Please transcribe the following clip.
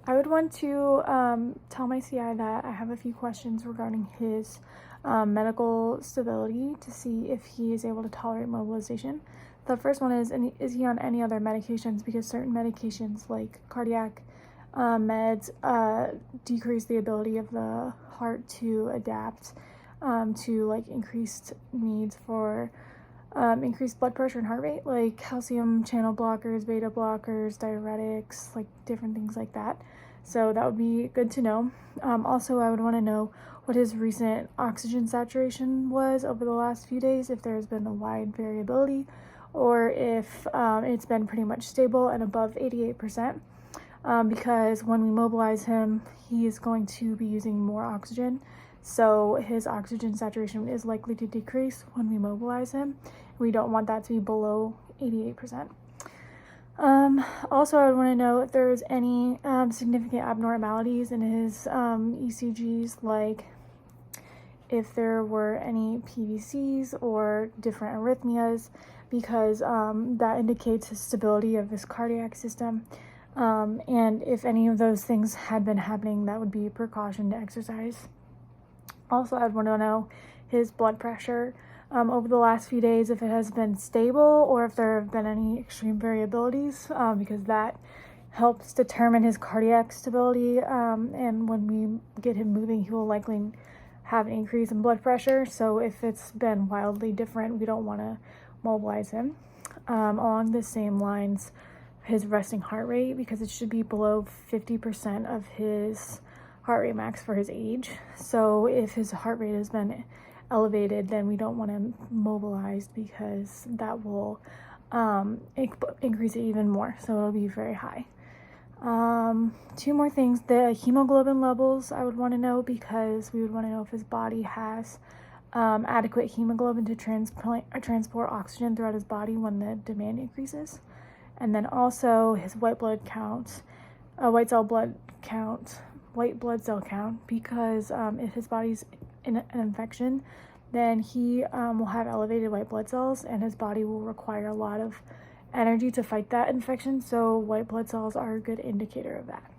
I would want to tell my CI that I have a few questions regarding his medical stability to see if he is able to tolerate mobilization. The first one is he on any other medications? Because certain medications like cardiac meds decrease the ability of the heart to adapt to like increased needs for increased blood pressure and heart rate, like calcium channel blockers, beta blockers, diuretics, like different things like that. So that would be good to know. Also, I would want to know what his recent oxygen saturation was over the last few days, if there's been a wide variability, or if it's been pretty much stable and above 88%. Because when we mobilize him, he is going to be using more oxygen. So his oxygen saturation is likely to decrease when we mobilize him. We don't want that to be below 88%. Also, I would want to know if there's any significant abnormalities in his ECGs, like if there were any PVCs or different arrhythmias, because that indicates the stability of his cardiac system. And if any of those things had been happening, that would be a precaution to exercise. Also, I'd want to know his blood pressure over the last few days, if it has been stable or if there have been any extreme variabilities, because that helps determine his cardiac stability. And when we get him moving, he will likely have an increase in blood pressure. So if it's been wildly different, we don't want to mobilize him. Along the same lines, his resting heart rate, because it should be below 50% of his heart rate max for his age. So if his heart rate has been elevated, then we don't want him mobilized, because that will increase it even more. So it'll be very high. Two more things. The hemoglobin levels I would want to know, because we would want to know if his body has adequate hemoglobin to transport oxygen throughout his body when the demand increases. And then also his white blood cell count, because if his body's in an infection, then he will have elevated white blood cells, and his body will require a lot of energy to fight that infection. So white blood cells are a good indicator of that.